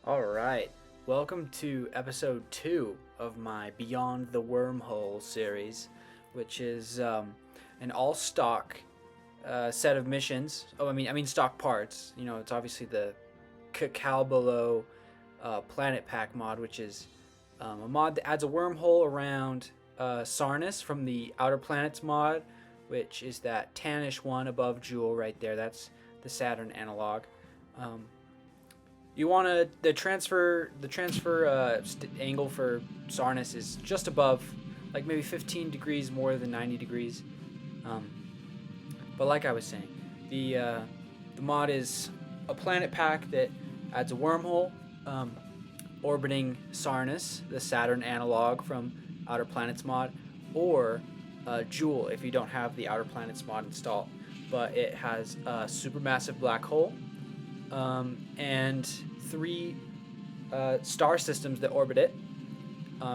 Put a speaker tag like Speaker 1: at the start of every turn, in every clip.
Speaker 1: Alright, welcome to episode 2 of my Beyond the Wormhole series, which is an all-stock set of missions. I mean stock parts. You know, it's obviously the Kcalbeloh Planet Pack Mod, which is a mod that adds a wormhole around Sarnus from the Outer Planets mod, which is that tannish one above Jool right there. That's the Saturn analog. You want to the transfer angle for Sarnus is just above, like maybe 15 degrees more than 90 degrees. But like I was saying, the mod is a planet pack that adds a wormhole orbiting Sarnus, the Saturn analog from Outer Planets mod, or Jool if you don't have the Outer Planets mod installed. But it has a supermassive black hole and 3 star systems that orbit it,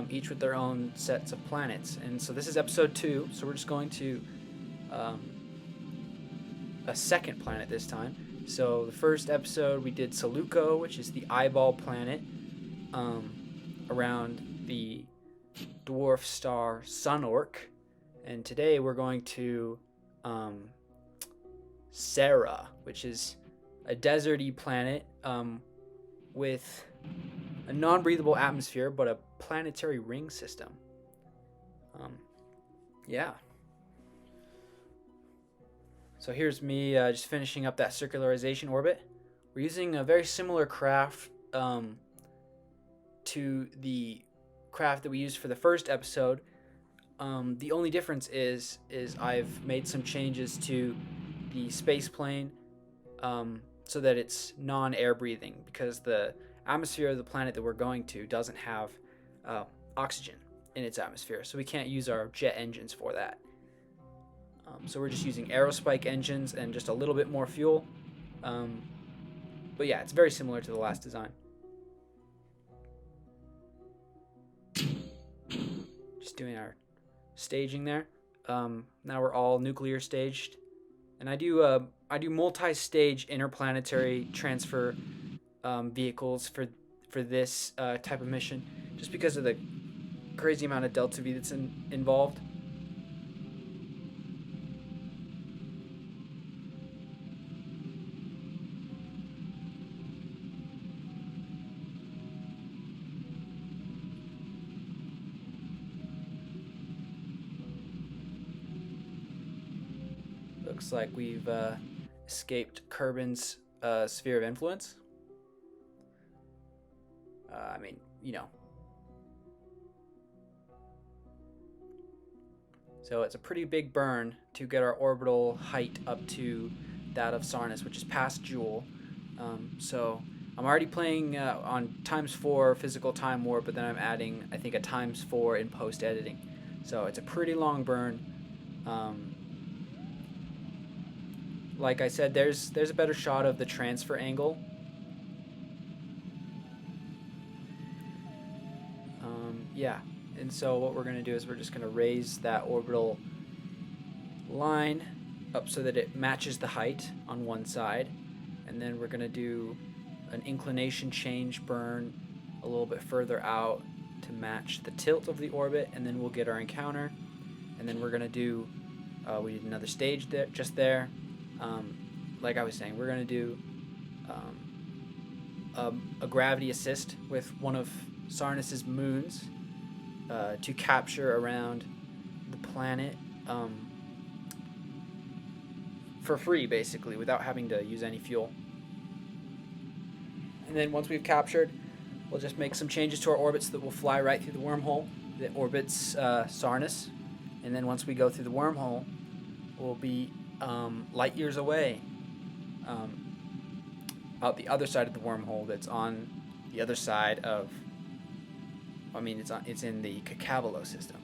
Speaker 1: each with their own sets of planets. And so this is episode 2, so we're just going to a second planet this time. So the first episode we did Seleuco, which is the eyeball planet around the dwarf star Sunorc, and today we're going to Sera, which is a deserty planet with a non-breathable atmosphere, but a planetary ring system. Yeah. So here's me just finishing up that circularization orbit. We're using a very similar craft to the craft that we used for the first episode. The only difference is I've made some changes to the space plane so that it's non-air breathing, because the atmosphere of the planet that we're going to doesn't have oxygen in its atmosphere, so we can't use our jet engines for that. So we're just using aerospike engines and just a little bit more fuel. But yeah, it's very similar to the last design. Just doing our staging there. Now we're all nuclear staged, and I do multi-stage interplanetary transfer vehicles for this type of mission, just because of the crazy amount of delta V that's involved. Looks like we've escaped Kerbin's sphere of influence. I mean, you know. So it's a pretty big burn to get our orbital height up to that of Sarnus, which is past Jool. So I'm already playing on ×4 physical time warp, but then I'm adding, I think, a ×4 in post-editing. So it's a pretty long burn. Like I said, there's a better shot of the transfer angle. Yeah, and so what we're going to do is we're just going to raise that orbital line up so that it matches the height on one side, and then we're going to do an inclination change burn a little bit further out to match the tilt of the orbit, and then we'll get our encounter. And then we're going to do, we did another stage there, just there. Like I was saying, we're going to do a gravity assist with one of Sarnus's moons to capture around the planet for free, basically, without having to use any fuel. And then once we've captured, we'll just make some changes to our orbits that will fly right through the wormhole that orbits Sarnus. And then once we go through the wormhole, we'll be light years away out the other side of the wormhole that's on the other side of, it's in the Kcalbeloh system.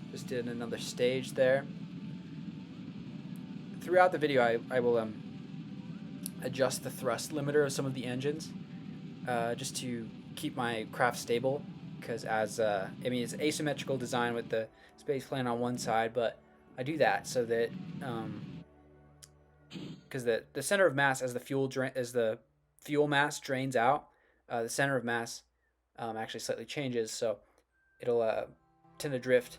Speaker 1: Just did another stage there. Throughout the video, I will adjust the thrust limiter of some of the engines just to keep my craft stable, because it's asymmetrical design with the space plane on one side, but I do that so that because the center of mass as the fuel mass drains out, the center of mass actually slightly changes, so it'll tend to drift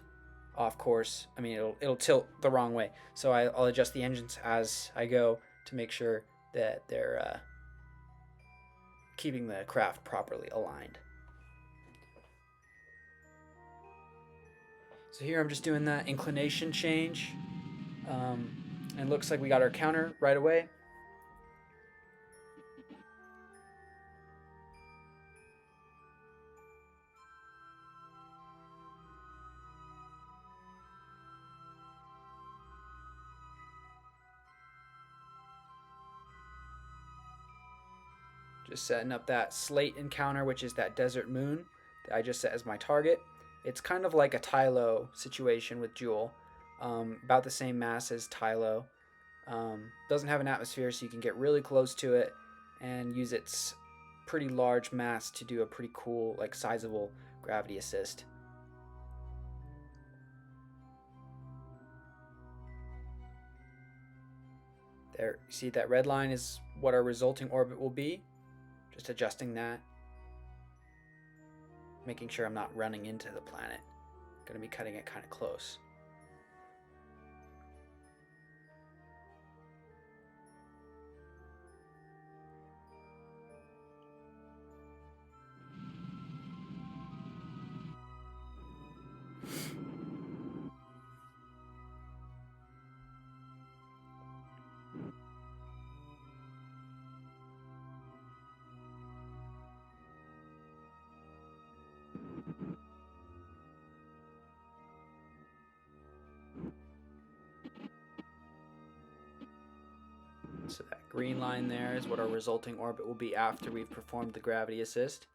Speaker 1: off course. I mean, it'll tilt the wrong way. So I'll adjust the engines as I go to make sure that they're keeping the craft properly aligned. So here I'm just doing that inclination change, and looks like we got our counter right away. Just setting up that slate encounter, which is that desert moon that I just set as my target. It's kind of like a Tylo situation with Jool, about the same mass as Tylo. Doesn't have an atmosphere, so you can get really close to it and use its pretty large mass to do a pretty cool, like sizable gravity assist. There, you see that red line is what our resulting orbit will be. Just adjusting that. Making sure I'm not running into the planet. Going to be cutting it kind of close. So that green line there is what our resulting orbit will be after we've performed the gravity assist.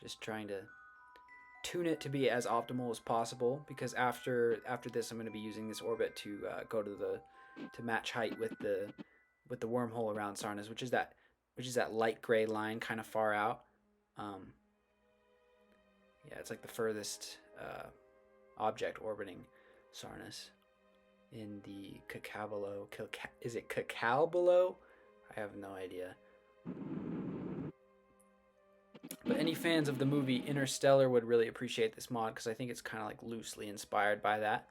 Speaker 1: Just trying to tune it to be as optimal as possible, because after this I'm going to be using this orbit to go to match height with the wormhole around Sarnus, which is that light gray line kind of far out. Yeah, it's like the furthest object orbiting Sarnus in the Kcalbeloh. Is it Kcalbeloh? I have no idea. But any fans of the movie Interstellar would really appreciate this mod, because I think it's kind of like loosely inspired by that.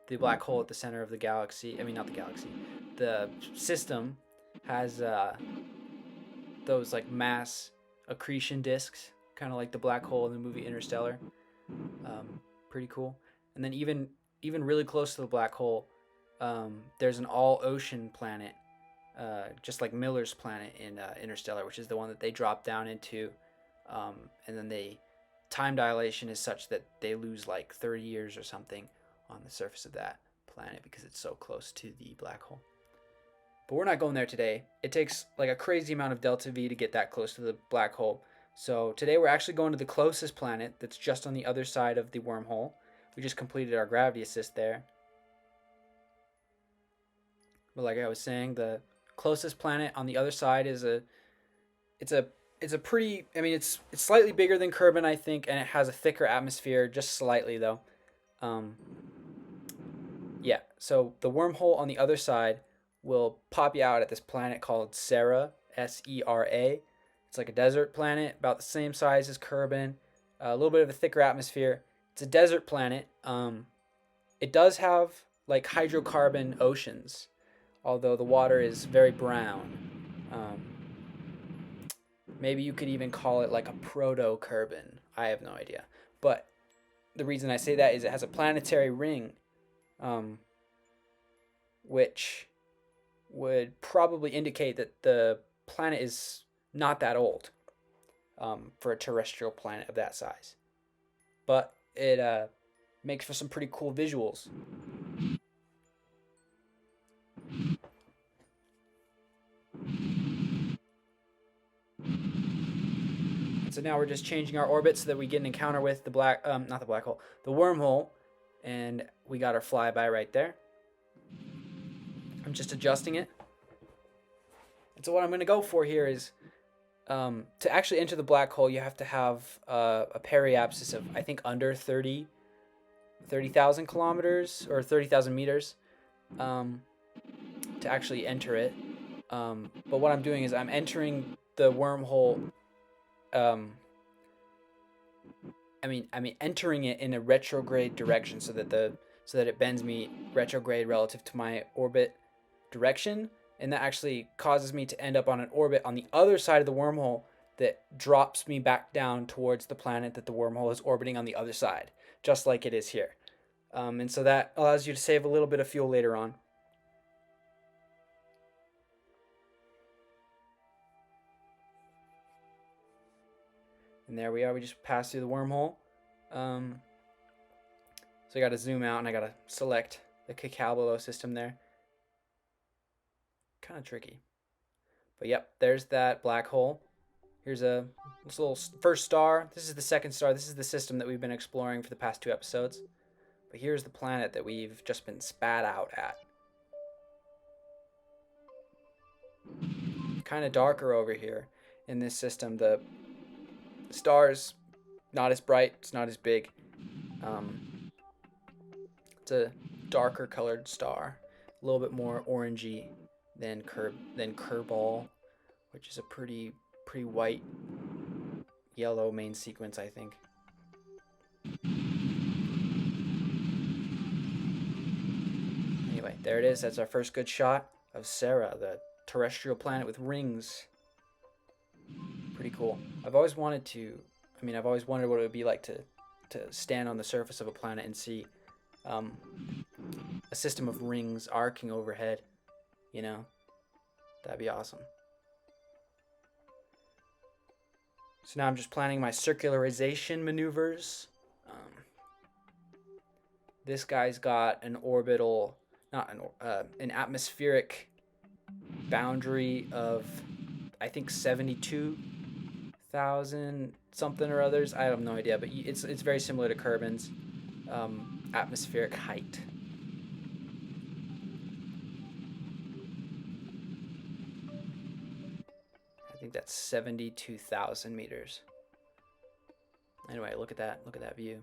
Speaker 1: The black hole at the center of the galaxy, I mean not the galaxy, the system has those like mass accretion disks, kind of like the black hole in the movie Interstellar. Pretty cool. And then even really close to the black hole, there's an all-ocean planet, just like Miller's planet in Interstellar, which is the one that they drop down into, and then time dilation is such that they lose like 30 years or something on the surface of that planet because it's so close to the black hole. But we're not going there today. It takes like a crazy amount of delta V to get that close to the black hole. So today we're actually going to the closest planet that's just on the other side of the wormhole. We just completed our gravity assist there. But like I was saying, the closest planet on the other side is it's a pretty, I mean it's slightly bigger than Kerbin, I think, and it has a thicker atmosphere, just slightly though. Yeah, so the wormhole on the other side will pop you out at this planet called Sera, Sera. It's like a desert planet, about the same size as Kerbin, a little bit of a thicker atmosphere. It's a desert planet. It does have like hydrocarbon oceans, although the water is very brown. Maybe you could even call it like a proto-Kerbin. I have no idea. But the reason I say that is it has a planetary ring, which would probably indicate that the planet is not that old for a terrestrial planet of that size. But it makes for some pretty cool visuals. So now we're just changing our orbit so that we get an encounter with the not the black hole, the wormhole, and we got our flyby right there. I'm just adjusting it. And so what I'm going to go for here is, to actually enter the black hole, you have to have a periapsis of, I think, under 30 30,000 kilometers or 30,000 meters to actually enter it. But what I'm doing is I'm entering the wormhole. Entering it in a retrograde direction so that it bends me retrograde relative to my orbit direction, and that actually causes me to end up on an orbit on the other side of the wormhole that drops me back down towards the planet that the wormhole is orbiting on the other side, just like it is here. And so that allows you to save a little bit of fuel later on. And there we are. We just passed through the wormhole. So I got to zoom out and I got to select the Kcalbeloh system there. Kind of tricky. But yep, there's that black hole. Here's this little first star. This is the second star. This is the system that we've been exploring for the past 2 episodes. But here's the planet that we've just been spat out at. Kind of darker over here in this system. The star's not as bright. It's not as big. It's a darker colored star. A little bit more orangey than Kerbol, which is a pretty white yellow main sequence, I think. Anyway, there it is. That's our first good shot of Sera, the terrestrial planet with rings. Pretty cool. I've always wondered what it would be like to stand on the surface of a planet and see a system of rings arcing overhead. You know, that'd be awesome. So now I'm just planning my circularization maneuvers. This guy's got an orbital, an atmospheric boundary of, I think, 72,000 something or others. I have no idea, but it's very similar to Kerbin's atmospheric height. I think that's 72,000 meters. Anyway, look at that view.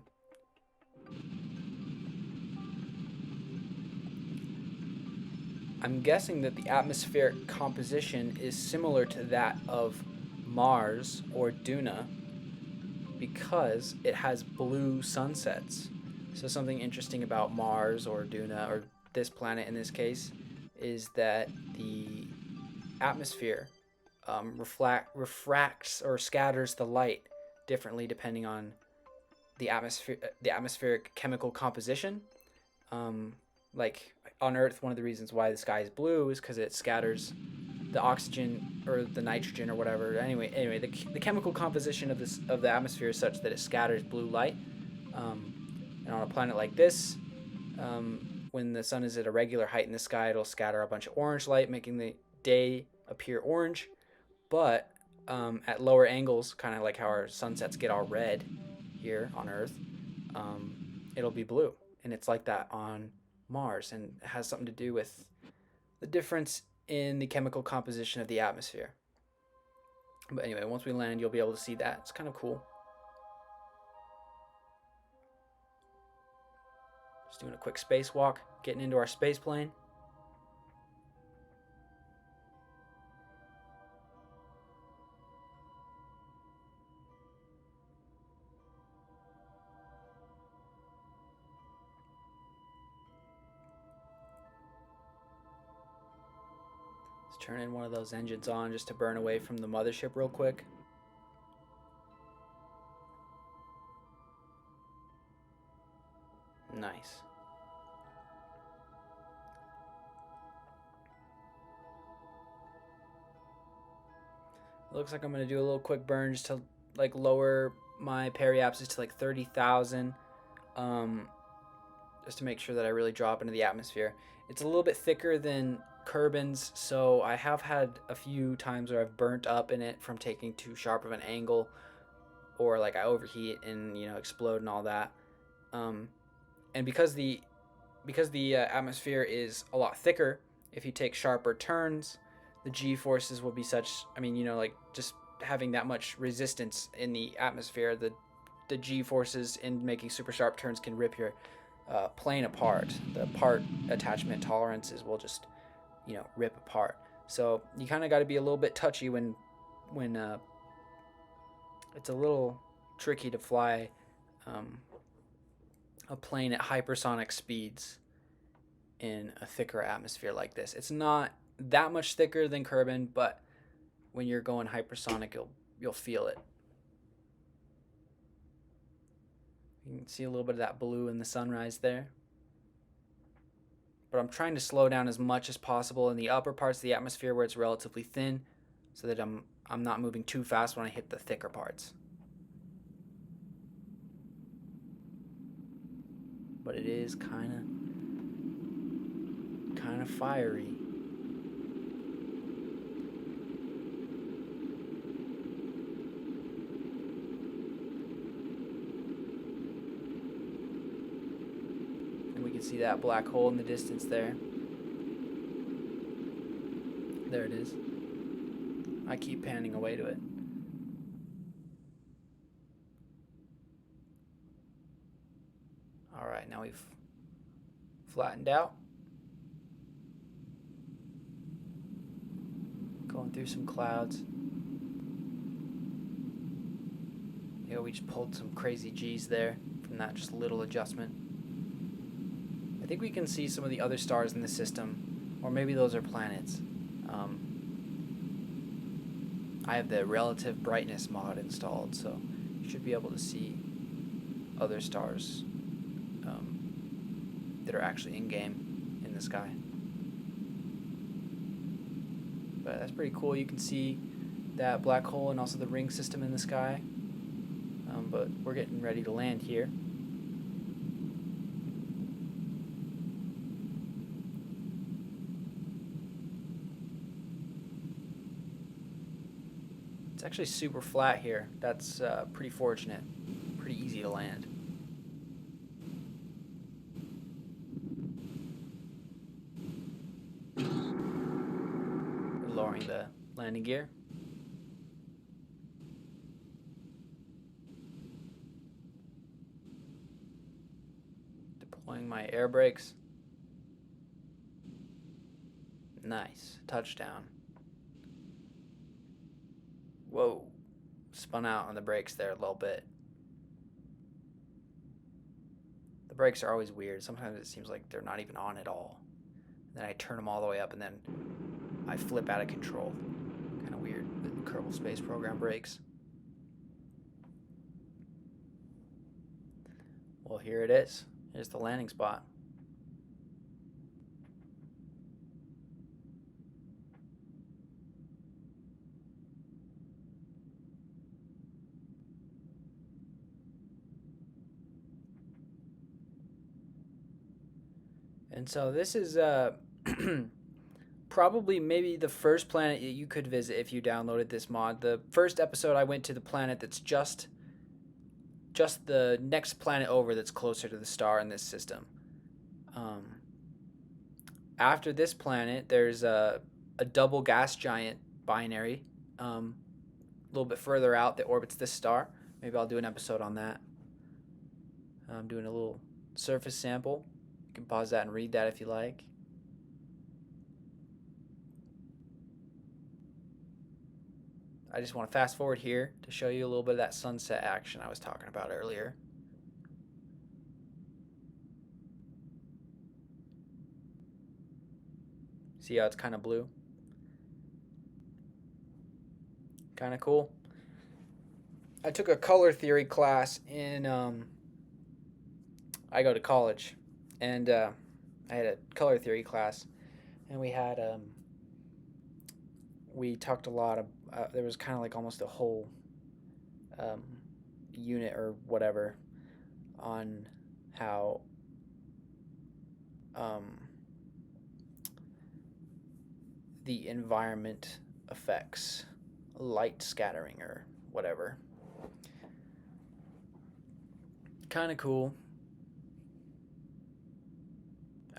Speaker 1: I'm guessing that the atmospheric composition is similar to that of Mars or Duna because it has blue sunsets. So something interesting about Mars or Duna, or this planet in this case, is that the atmosphere refracts or scatters the light differently depending on the atmospheric chemical composition. Like on Earth, one of the reasons why the sky is blue is because it scatters the oxygen or the nitrogen or whatever. Anyway, the chemical composition of the atmosphere is such that it scatters blue light. And on a planet like this, when the sun is at a regular height in the sky, it'll scatter a bunch of orange light, making the day appear orange. But at lower angles, kind of like how our sunsets get all red here on Earth, it'll be blue. And it's like that on Mars, and it has something to do with the difference in the chemical composition of the atmosphere. But anyway, once we land, you'll be able to see that. It's kind of cool. Just doing a quick spacewalk, getting into our space plane. Turning one of those engines on just to burn away from the mothership real quick. Nice. It looks like I'm going to do a little quick burn just to like lower my periapsis to like 30,000. Just to make sure that I really drop into the atmosphere. It's a little bit thicker than Kerbin's, so I have had a few times where I've burnt up in it from taking too sharp of an angle, or like I overheat and explode and all that. And because the atmosphere is a lot thicker, if you take sharper turns, the G forces will be such. Like just having that much resistance in the atmosphere, the G forces in making super sharp turns can rip your plane apart. The part attachment tolerances will just, rip apart. So you kind of got to be a little bit touchy when it's a little tricky to fly a plane at hypersonic speeds in a thicker atmosphere like this. It's not that much thicker than Kerbin, but when you're going hypersonic, you'll feel it. You can see a little bit of that blue in the sunrise there. But I'm trying to slow down as much as possible in the upper parts of the atmosphere where it's relatively thin, so that I'm not moving too fast when I hit the thicker parts. But it is kind of fiery. And we can see that black hole in the distance there. There it is. I keep panning away to it. Alright, now we've flattened out. Going through some clouds. Yeah, we just pulled some crazy G's there from that just little adjustment. I think we can see some of the other stars in the system, or maybe those are planets. I have the relative brightness mod installed, so you should be able to see other stars that are actually in-game in the sky. But that's pretty cool. You can see that black hole and also the ring system in the sky. But we're getting ready to land here. It's actually super flat here. That's pretty fortunate. Pretty easy to land. We're lowering the landing gear. Deploying my air brakes. Nice. Touchdown. Whoa. Spun out on the brakes there a little bit. The brakes are always weird. Sometimes it seems like they're not even on at all. Then I turn them all the way up and then I flip out of control. Kind of weird with the Kerbal Space Program brakes. Well, here it is. Here's the landing spot. And so this is probably maybe the first planet that you could visit if you downloaded this mod. The first episode I went to the planet that's just the next planet over that's closer to the star in this system. After this planet, there's a double gas giant binary a little bit further out that orbits this star. Maybe I'll do an episode on that. I'm doing a little surface sample. You can pause that and read that if you like. I just want to fast forward here to show you a little bit of that sunset action I was talking about earlier. See how it's kind of blue? Kind of cool. I took a color theory class in, I go to college, and I had a color theory class, and we had, we talked a lot of, there was kind of like almost a whole unit or whatever on how the environment affects light scattering or whatever. Kind of cool.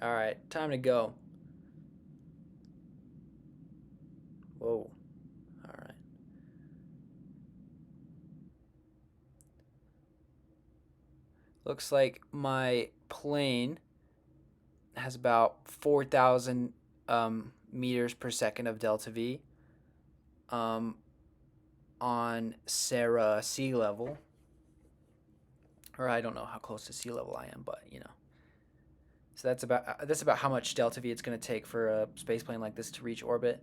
Speaker 1: All right, time to go. Whoa. All right. Looks like my plane has about 4,000 meters per second of delta V on Sera sea level. Or I don't know how close to sea level I am, but you know. So that's about how much delta V it's going to take for a spaceplane like this to reach orbit.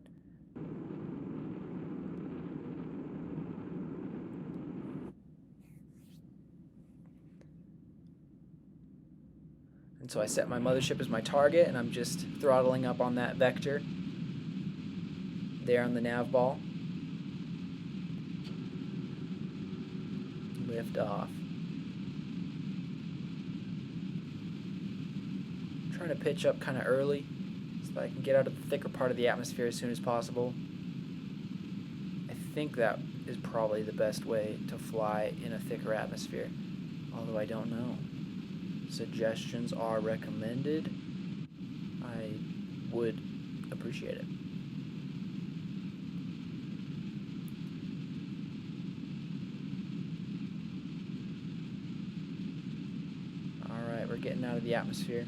Speaker 1: And so I set my mothership as my target, and I'm just throttling up on that vector there on the nav ball. Lift off. I'm trying to pitch up kind of early so that I can get out of the thicker part of the atmosphere as soon as possible. I think that is probably the best way to fly in a thicker atmosphere, although I don't know. Suggestions are recommended. I would appreciate it. Alright, we're getting out of the atmosphere.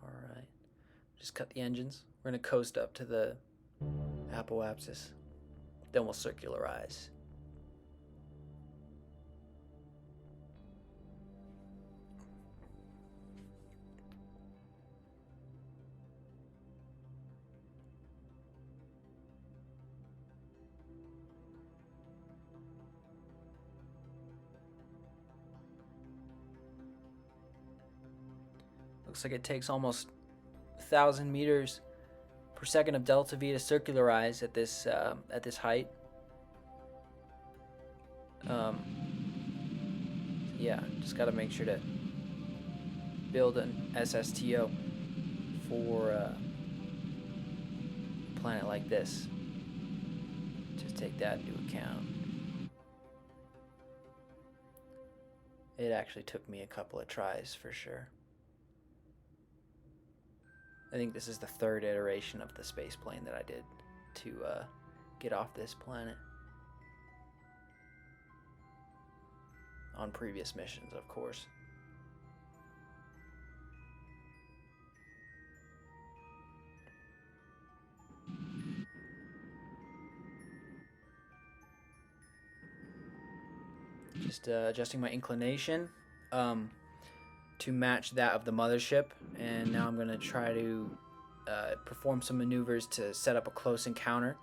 Speaker 1: Alright, just cut the engines. We're going to coast up to the apoapsis. Then we'll circularize. Looks like it takes almost 1,000 meters per second of delta V to circularize at this height. Yeah, just got to make sure to build an SSTO for a planet like this. Just take that into account. It actually took me a couple of tries for sure. I think this is the third iteration of the space plane that I did to get off this planet. On previous missions, of course. Just adjusting my inclination to match that of the mothership, and now I'm going to try to perform some maneuvers to set up a close encounter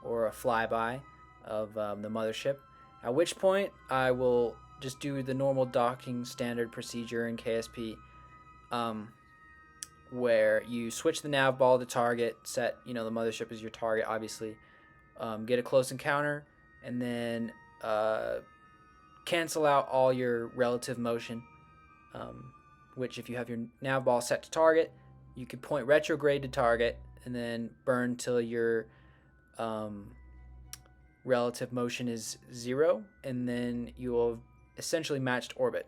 Speaker 1: or a flyby of the mothership, at which point I will just do the normal docking standard procedure in KSP, where you switch the nav ball to target, set the mothership as your target, obviously, get a close encounter, and then cancel out all your relative motion, which if you have your nav ball set to target, you could point retrograde to target and then burn till your relative motion is 0, and then you will have essentially matched orbit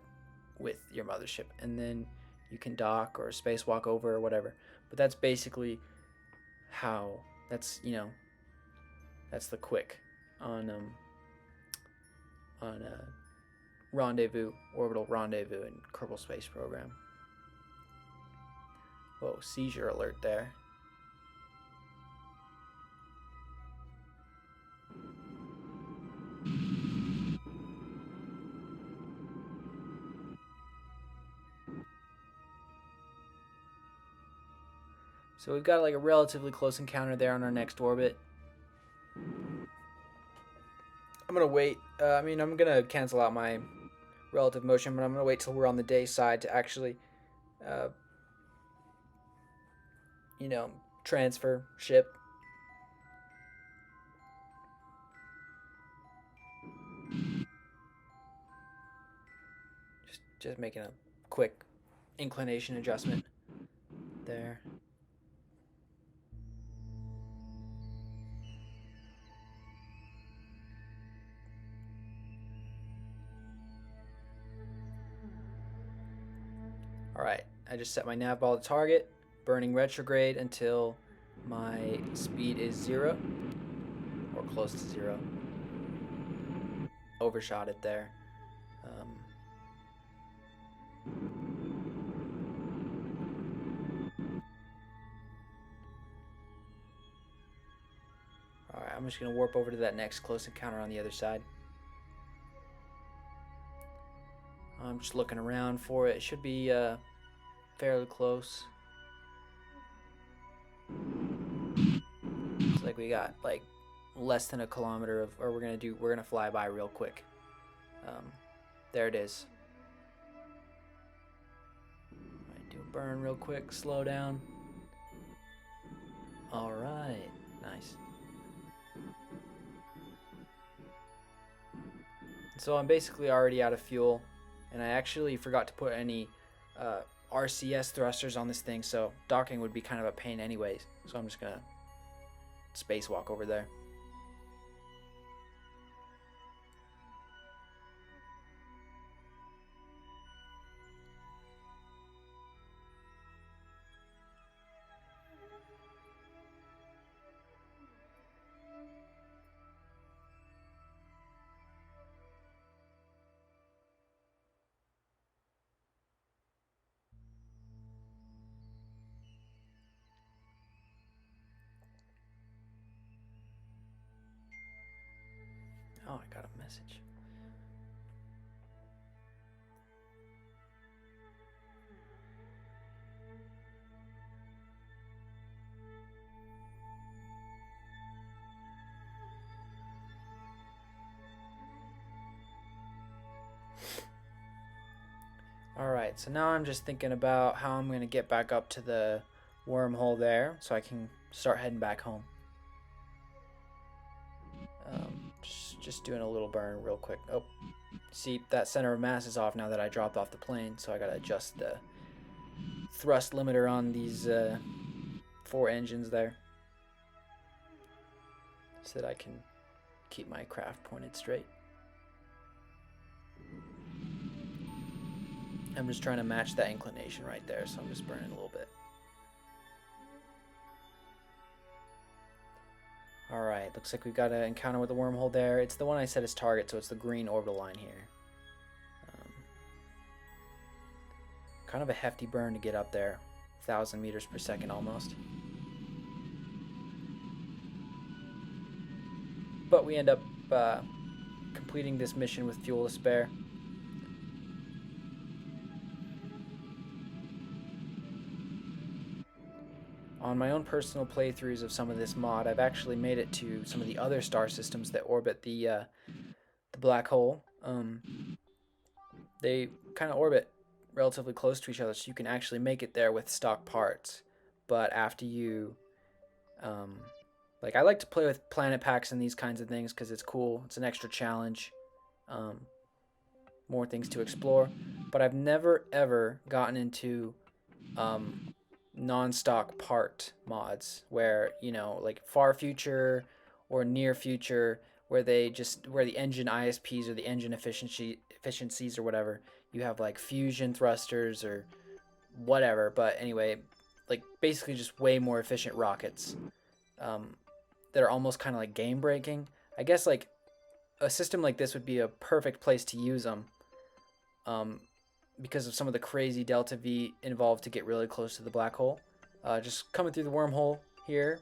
Speaker 1: with your mothership, and then you can dock or spacewalk over or whatever. But that's basically how that's the quick on rendezvous, orbital rendezvous in Kerbal Space Program. Whoa, seizure alert there. So we've got like a relatively close encounter there on our next orbit. I'm gonna wait. I'm gonna cancel out my relative motion, but I'm gonna wait till we're on the day side to actually, transfer ship. Just making a quick inclination adjustment there. Alright, I just set my nav ball to target, burning retrograde until My speed is 0, or close to 0. Overshot it there. Alright, I'm just going to warp over to that next close encounter on the other side. I'm just looking around for it. It should be fairly close. Looks like we got like less than a kilometer of, or we're gonna fly by real quick. There it is. Might do a burn real quick, slow down. Alright, nice. So I'm basically already out of fuel, and I actually forgot to put any RCS thrusters on this thing, so docking would be kind of a pain anyways. So I'm just gonna spacewalk over there. Oh, I got a message. Alright, so now I'm just thinking about how I'm going to get back up to the wormhole there so I can start heading back home. Just doing a little burn real quick. Oh, see, that center of mass is off now that I dropped off the plane, so I got to adjust the thrust limiter on these 4 engines there so that I can keep my craft pointed straight. I'm just trying to match that inclination right there, so I'm just burning a little bit. Alright, looks like we've got an encounter with a wormhole there. It's the one I set as target, so it's the green orbital line here. Kind of a hefty burn to get up there. 1,000 meters per second almost. But we end up completing this mission with fuel to spare. On my own personal playthroughs of some of this mod, I've actually made it to some of the other star systems that orbit the black hole. They kind of orbit relatively close to each other, so you can actually make it there with stock parts. But after you, like, I like to play with planet packs and these kinds of things because it's cool. It's an extra challenge. More things to explore. But I've never ever gotten into non-stock part mods where, you know, like far future or near future, where the engine ISPs or the engine efficiencies or whatever, you have like fusion thrusters or whatever. But anyway, like basically just way more efficient rockets that are almost kind of like game breaking. I guess like a system like this would be a perfect place to use them because of some of the crazy delta V involved to get really close to the black hole. Just coming through the wormhole here.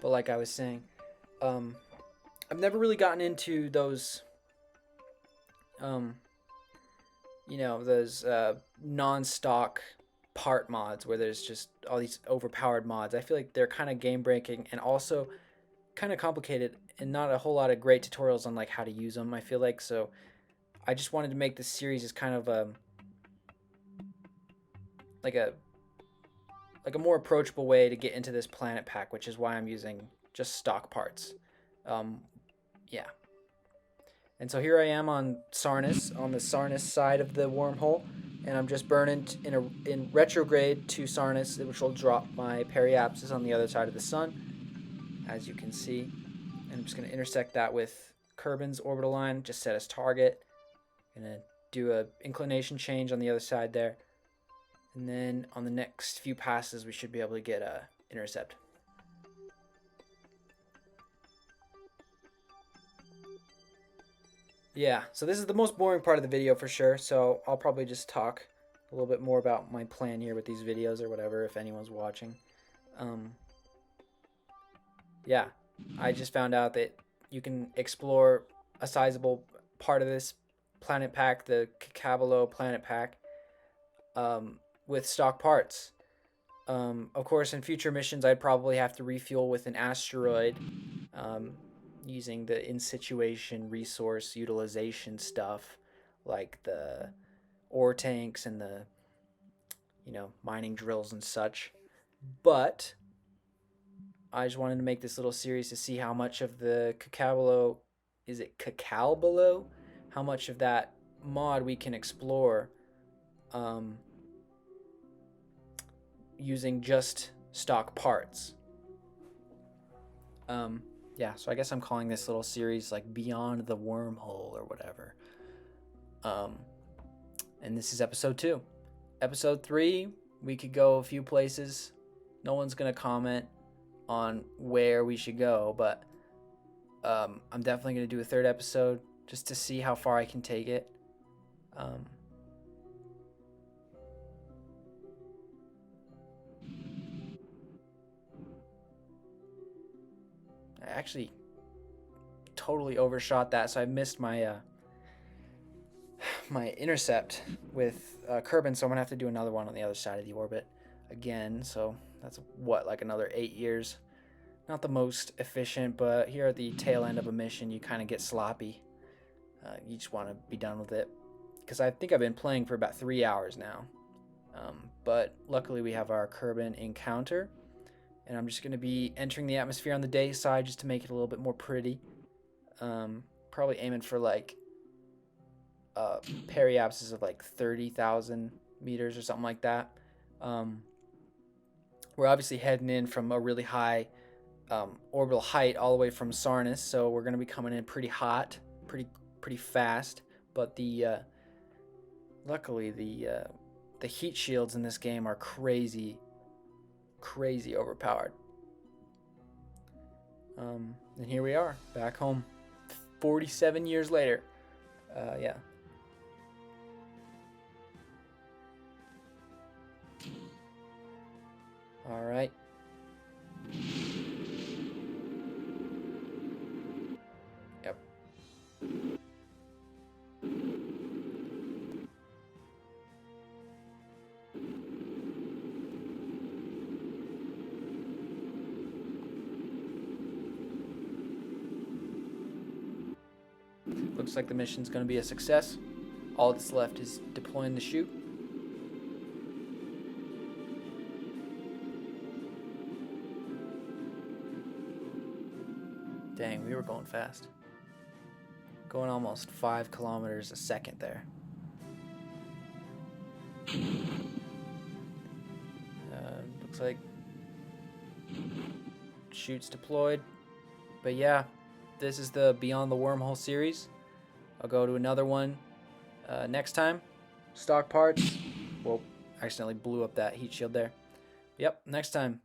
Speaker 1: But like I was saying, I've never really gotten into those, you know, those non-stock part mods where there's just all these overpowered mods. I feel like they're kind of game breaking and also kind of complicated and not a whole lot of great tutorials on like how to use them, I feel like. So I just wanted to make this series as kind of like a more approachable way to get into this planet pack, which is why I'm using just stock parts. Yeah. And so here I am on Sarnus, on the Sarnus side of the wormhole, and I'm just burning in retrograde to Sarnus, which will drop my periapsis on the other side of the sun, as you can see. And I'm just going to intersect that with Kerbin's orbital line, just set as target. Gonna do a inclination change on the other side there. And then on the next few passes, we should be able to get a intercept. Yeah, so this is the most boring part of the video for sure, so I'll probably just talk a little bit more about my plan here with these videos or whatever if anyone's watching. Um, yeah, I just found out that you can explore a sizable part of this planet pack, the Kcalbeloh Planet Pack, with stock parts. Of course, in future missions, I'd probably have to refuel with an asteroid um, using the in situation resource utilization stuff like the ore tanks and the mining drills and such. But I just wanted to make this little series to see how much of the Kcalbeloh, is it Kcalbeloh? How much of that mod we can explore um, using just stock parts. Yeah, so I guess I'm calling this little series like Beyond the Wormhole or whatever. And this is episode 2. Episode 3, we could go a few places. No one's going to comment on where we should go, but I'm definitely going to do a third episode just to see how far I can take it. I actually totally overshot that, so I missed my my intercept with Kerbin, so I'm gonna have to do another one on the other side of the orbit again. So that's what, like another 8 years. Not the most efficient, but here at the tail end of a mission, you kind of get sloppy. You just want to be done with it, because I think I've been playing for about 3 hours now. But luckily we have our Kerbin encounter, and I'm just going to be entering the atmosphere on the day side just to make it a little bit more pretty. Probably aiming for like periapsis of like 30,000 meters or something like that. We're obviously heading in from a really high orbital height all the way from Sarnus, so we're going to be coming in pretty hot, pretty fast. But luckily the heat shields in this game are crazy overpowered. And here we are, back home, 47 years later. Yeah. All right. Yep. Looks like the mission's going to be a success. All that's left is deploying the chute. Dang, we were going fast. Going almost 5 kilometers a second there. Looks like chute's deployed. But yeah, this is the Beyond the Wormhole series. I'll go to another one next time. Stock parts. Whoa, accidentally blew up that heat shield there. Yep, next time.